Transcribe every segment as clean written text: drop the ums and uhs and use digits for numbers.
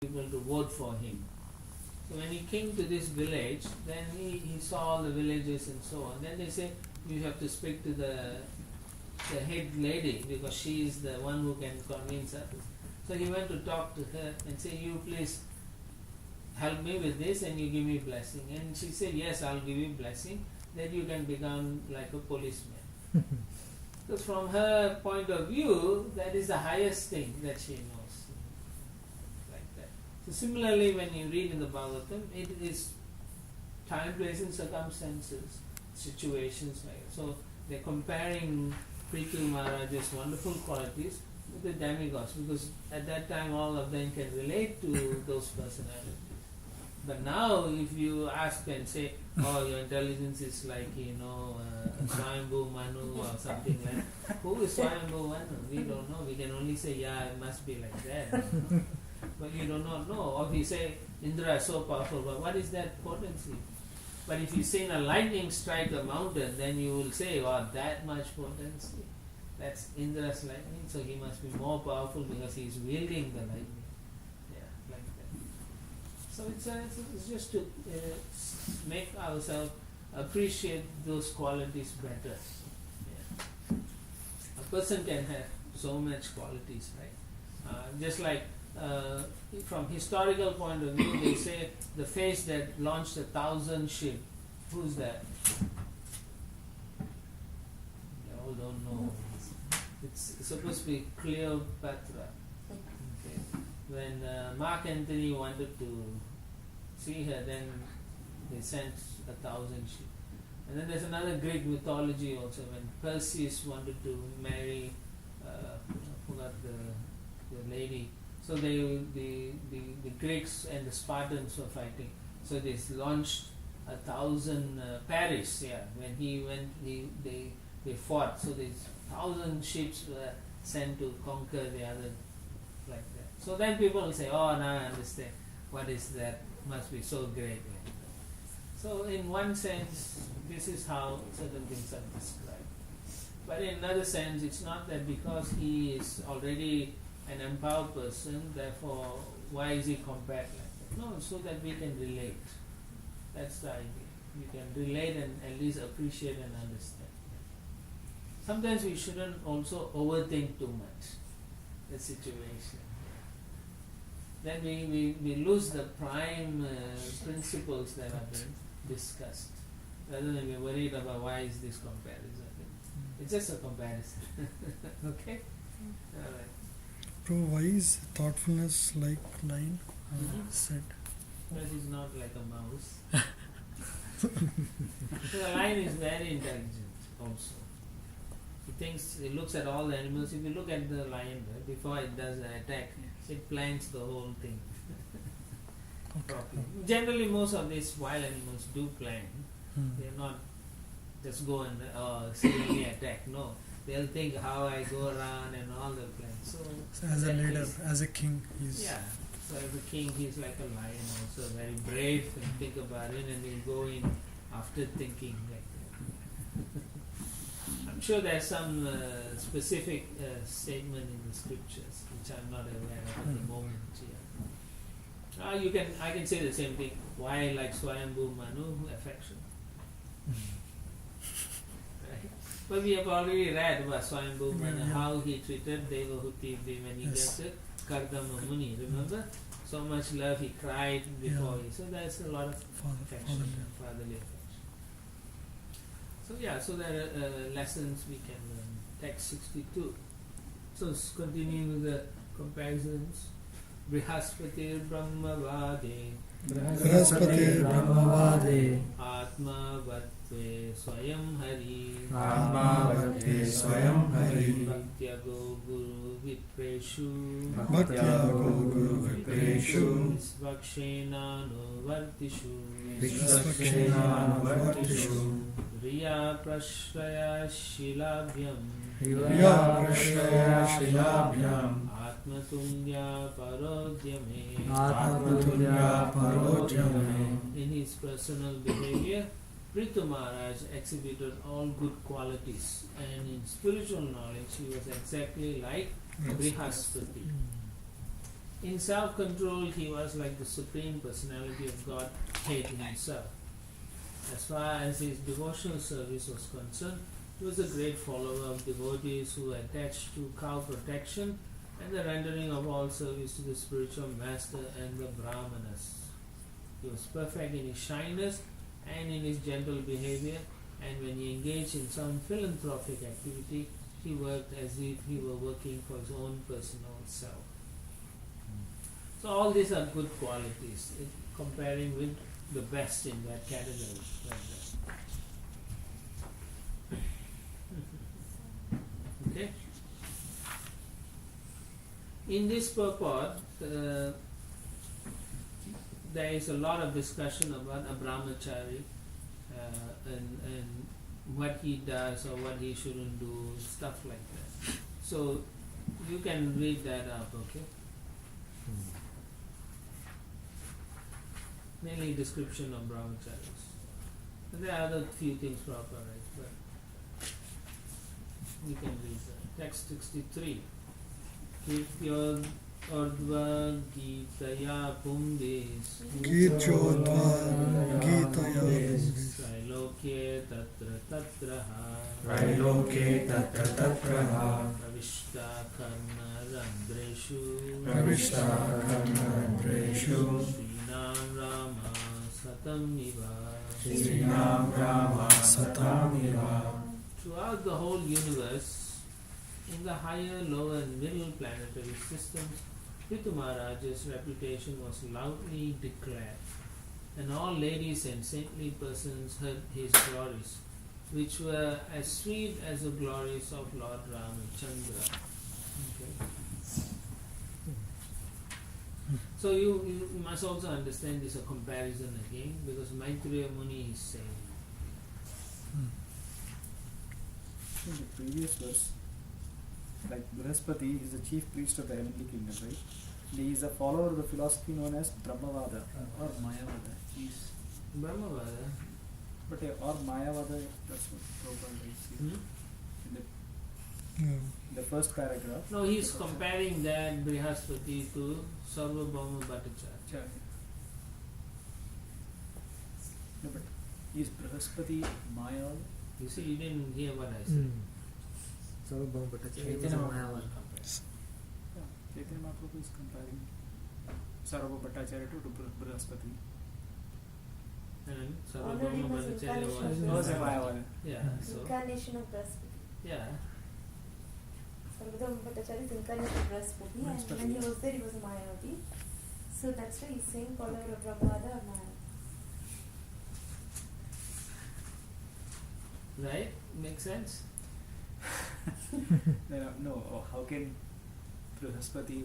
people to vote for him. So when he came to this village, then he saw all the villages and so on. Then they say, you have to speak to the head lady because she is the one who can convince us. So he went to talk to her and say, you please help me with this and you give me blessing. And she said, yes, I'll give you blessing. Then you can become like a policeman. Because from her point of view, that is the highest thing that she knows. Like that. So similarly, when you read in the Bhagavatam, it is time, place and circumstances, situations like that. So they're comparing Prithu Maharaj's wonderful qualities with the demigods, because at that time all of them can relate to those personalities. But now if you ask and say, oh, your intelligence is like, Swayambhu Manu or something like that. Who is Swayambhu Manu? We don't know. We can only say, yeah, it must be like that. But you do not know. Or if you say, Indra is so powerful, but what is that potency? But if you say a lightning strike a mountain, then you will say, oh, that much potency. That's Indra's lightning, so he must be more powerful because he is wielding the lightning. Yeah, like that. So it's just to make ourselves appreciate those qualities better. Yeah. A person can have so much qualities, right? Just like from historical point of view, they say the face that launched 1,000 ships. Who's that? You all don't know. It's supposed to be Cleopatra. Okay. When Mark Antony wanted to see her, then they sent 1,000 ships. And then there's another Greek mythology also, when Perseus wanted to marry, I forgot the lady. So the Greeks and the Spartans were fighting. So they launched 1,000 Paris. Yeah, when he went, they fought. So these 1,000 ships were sent to conquer the other, like that. So then people will say, oh, now I understand. What is that? Must be so great. Yeah. So in one sense, this is how certain things are described. But in another sense, it's not that because he is already an empowered person, therefore, why is he compared like that? No, so that we can relate. That's the idea. We can relate and at least appreciate and understand. Sometimes we shouldn't also overthink too much the situation. Then we lose the prime principles that are being discussed, rather than be worried about why is this comparison. It's just a comparison. Okay? Alright. Bro, why is thoughtfulness like lion said? Because he's not like a mouse. So the lion is very intelligent also. He looks at all the animals. If you look at the lion, right, before it does an attack, it plans the whole thing. Properly. Generally, most of these wild animals do plan. They're not just go and silly attack. No, they'll think how I go around and all the plans. So as a leader, as a king, he's... Yeah. So as a king, he's like a lion also, very brave and think about it, and he'll go in after thinking like that. I'm sure there's some specific statement in the scriptures which I'm not aware of at the moment. Yeah. I can say the same thing. Why like Swayambhu Manu? Affection. Right? But we have already read about Swayambhu Manu, how he treated Devahuti when he gets it. Kardama Muni, remember? So much love, he cried before he. So there's a lot of affection, fatherly affection. So so there are lessons we can learn. Text 62. So continuing with the comparisons. Brihaspati Brahmavade Brihaspati Brahmavade Atma Vatve Swayam Hari Atma Vatve Swayam Hari Bhaktyago Guru Vipreshu Bhaktyago Guru Vipreshu Visvakshena Vartishu Visvakshena Vartishu Riya Prashraya Shilabhyam Riya Prashraya Shilabhyam Atmatulya Parodhyame Atmatulya Parodhyame. In his personal behavior, Prithu Maharaj exhibited all good qualities, and in spiritual knowledge he was exactly like Brihaspati. In self-control, he was like the Supreme Personality of God, head himself. As far as his devotional service was concerned, he was a great follower of devotees who were attached to cow protection and the rendering of all service to the spiritual master and the brahmanas. He was perfect in his shyness and in his gentle behavior, and when he engaged in some philanthropic activity, he worked as if he were working for his own personal self. So all these are good qualities, comparing with the best in that category. Like that. Okay? In this purport, there is a lot of discussion about a brahmachari and what he does or what he shouldn't do, stuff like that. So you can read that up, okay? Mainly description of brahmacharis. And there are other few things proper, right? But we can read that. Text 63. Kirtyon Urdhva Gitaya Pumbis Kirtyoddva Gitaya Trailoke Tatra Tatraha Trailoke Tatra Tatraha Pravishta Karna Randreshu Srinam Rama Satam Iva Srinam Rama Satam Iva. Throughout the whole universe, in the higher, lower and middle planetary systems, Ritu Maharaj's reputation was loudly declared, and all ladies and saintly persons heard his glories, which were as sweet as the glories of Lord Ramachandra. Okay. So you must also understand this a comparison again, because Maitreya Muni is saying. In the previous verse, like Brihaspati is the chief priest of the heavenly kingdom, right? He is a follower of the philosophy known as Brahmavada or Mayavada. He's Brahmavada. but or Mayavada, that's what Prabhupada writes here. In the first paragraph. No, he is comparing that Brihaspati to Sarvabhauma Bhattacharya. Acharya. No, but is Brihaspati Mayavada? You see, you didn't hear what I said. Sarvabhauma Bhattacharya was a Chaitanya Mayavada. Yeah, Chaitanya Mahaprabhu is comparing Sarvabhauma Bhattacharya to Brihaspati. And Already Sarvabhauma was Bhattacharya incarnation. Was a Mayavada. Yeah, so Incarnation of Brihaspati. yeah. Sarvabhauma Bhattacharya is incarnation of Brihaspati, and when he was there, he was a Mayavadi. So that's why he's saying follower of Brahmavada or Mayavada. Right? Makes sense? No, how can Brihaspati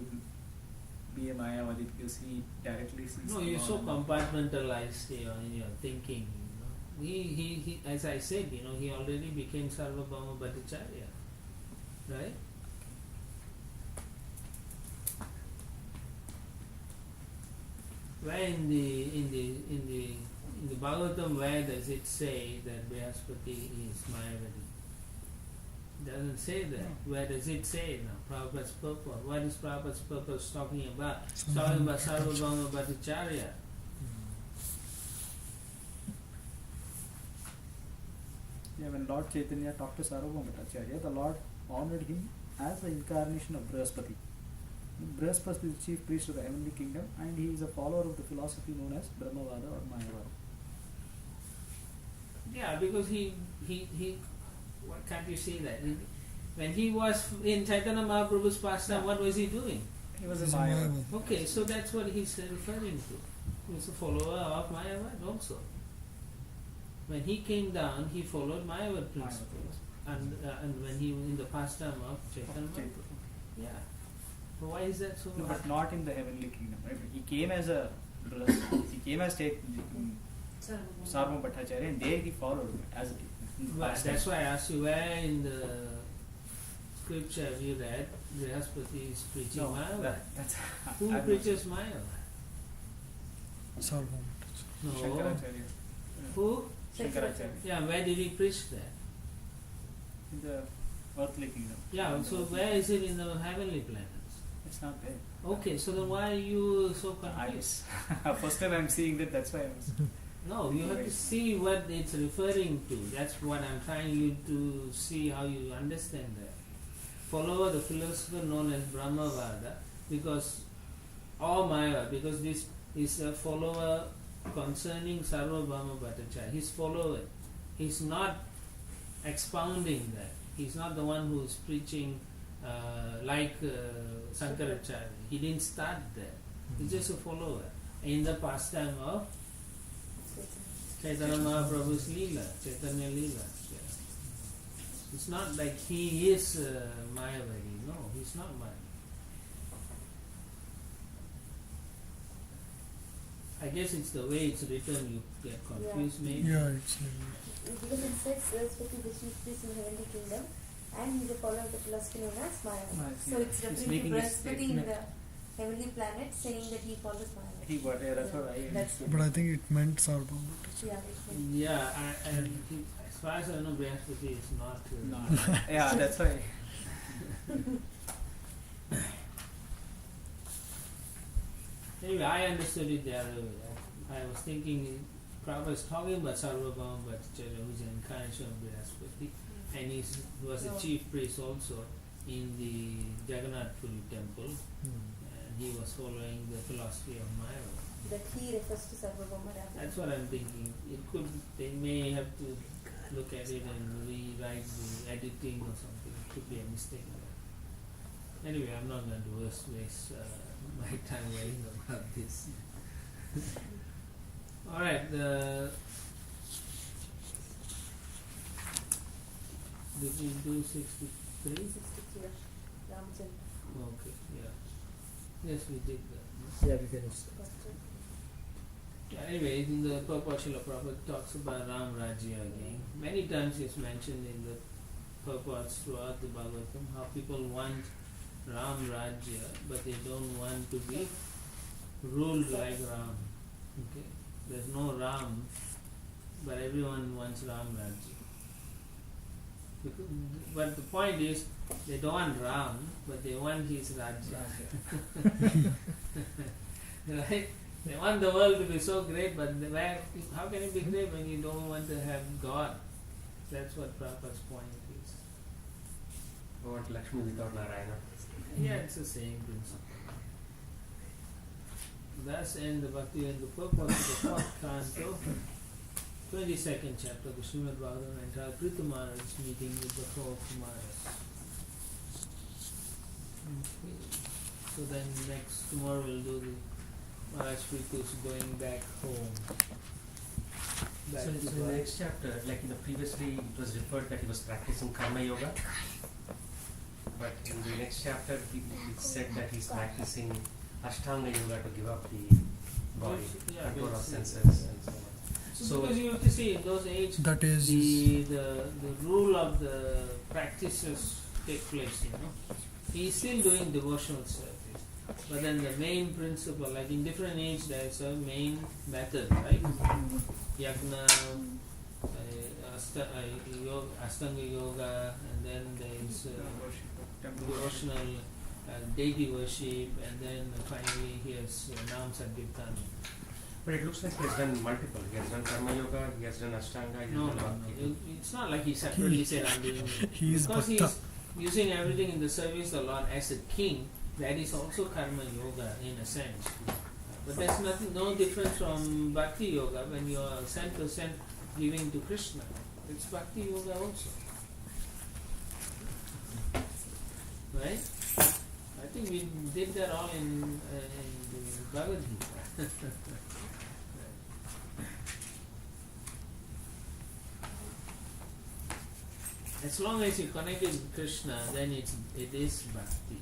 be a Mayavadi because he directly sees No, the you're so Lord. compartmentalized in your thinking. He, as I said, he already became Sarvabhauma Bhattacharya, right? Where in the Bhagavatam, where does it say that Brihaspati is Mayavadi? It doesn't say that. No. Where does it say now? Prabhupada's purpose. What is Prabhupada's purpose talking about? It's talking about Sarvabhauma Bhattacharya. Yeah, when Lord Chaitanya talked to Sarvabhauma Bhattacharya, the Lord honored him as the incarnation of Brihaspati. Brihaspati is the chief priest of the heavenly kingdom, and he is a follower of the philosophy known as Brahmavada or Mayavada. Yeah, because he what can't you see that? When he was in Chaitanya Mahaprabhu's pastime, what was he doing? He was a He's a Mayavada. Mayavada. Okay, so that's what he's referring to. He was a follower of Mayavad also. When he came down, he followed Mayavad principles. And when he in the pastime of Chaitanya Mahaprabhu. Yeah. So why is that so? No, but not in the heavenly kingdom. Right? He came as Sarvabhauma Bhattacharya, and there he followed as a Well, that's why I asked you where in the scripture have you read Brihaspati is preaching No, Mayavad? that's Who I'm preaches Mayavad? Sarvabhauma. No. Shankaracharya. Who? Shankaracharya. Yeah, where did he preach that? In the earthly kingdom. Yeah, so where is it in the heavenly planets? It's not there. Okay, so then why are you so confused? First time I'm seeing that, that's why I was. No, you have to see what it's referring to. That's what I'm trying you to see how you understand that. Follow the philosopher known as Brahmavada, because or Maya, because this is a follower concerning Sarvabhauma Bhattacharya. His follower. He's not expounding that. He's not the one who is preaching like Sankaracharya. He didn't start there. He's just a follower in the pastime of Chaitanya Mahaprabhu's Leela, Chaitanya Leela. Yeah. It's not like he is Mayavadi. No, he's not Mayavadi. I guess it's the way it's written you get confused maybe. Yeah, it's Because it says Saraswati, the chief priest in the heavenly kingdom, and he's a follower of the philosophy known as Maya. So it's referring to Saraswati in the heavenly planet, saying that he follows Maya. He got a refer. That's it. but I think it meant Sarvabhauma. Yeah, it means- Yeah, as far as I know, Brihaspati is not. No. Yeah, that's why. Anyway, I understood it the other way. I was thinking Prabhupada is talking about Sarvabhauma Bhattacharya, who is an incarnation of Brihaspati, and he was a chief priest also in the Jagannath Puri temple, and he was following the philosophy of Maya. that he refers to Sarvabhauma rather. That's what I'm thinking. They may have to look at it and rewrite the editing or something. It could be a mistake. Anyway, I'm not going to waste my time worrying about this. Alright, did we do 63? 63, Ramchandra. Okay, yeah. Yes, we did that. Yeah, we finished. Yeah, anyway, in the purport, Srila Prabhupada talks about Ram Rajya again. Many times it's mentioned in the purports throughout the Bhagavatam how people want Ram Rajya, but they don't want to be ruled like Ram. Okay, there's no Ram, but everyone wants Ram Rajya. But the point is, they don't want Ram, but they want his Rajya. Right? They want the world to be so great, but how can it be great when you don't want to have God? That's what Prabhupada's point is. I want Lakshmi without Narayana. Yeah, it's the same principle. Thus end the Bhakti and the purport of the 4th canto, 22nd chapter of the Srimad Bhagavatam, entire Prithu Maharaj's meeting with the 4 Kumaras. Okay. So then tomorrow we'll do the Maharaj Prithu's going back home. Back So to in the Dwarka. next chapter, like in the previously it was referred that he was practicing Karma Yoga, but in the next chapter it said that he's practicing Ashtanga Yoga to give up the body, Yeah, control of we'll see. senses and so on. So because you have to see in those age That is the rule of the practices take place, He is still doing devotional service. But then the main principle, like in different age there is a main method, right? Yagna, Astanga Yoga, and then there is devotional deity worship, and then finally he has Nam Sankirtan. But it looks like he has done multiple. He has done Karma Yoga, he has done Ashtanga, he has No, done no, Bhakti. no. It's not like he separately said I'm doing it. he is Because Bhakta. he's using everything in the service of the Lord as a king, that is also Karma Yoga in a sense. But there's no difference from Bhakti Yoga when you are 100% giving to Krishna. It's Bhakti Yoga also. Right? I think we did that all in the Bhagavad Gita. As long as you connect it with Krishna, then it is bhakti.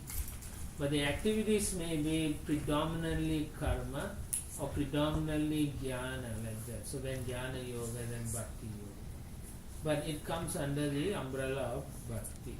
But the activities may be predominantly karma or predominantly jnana, like that. So then jnana yoga, then bhakti yoga. But it comes under the umbrella of bhakti.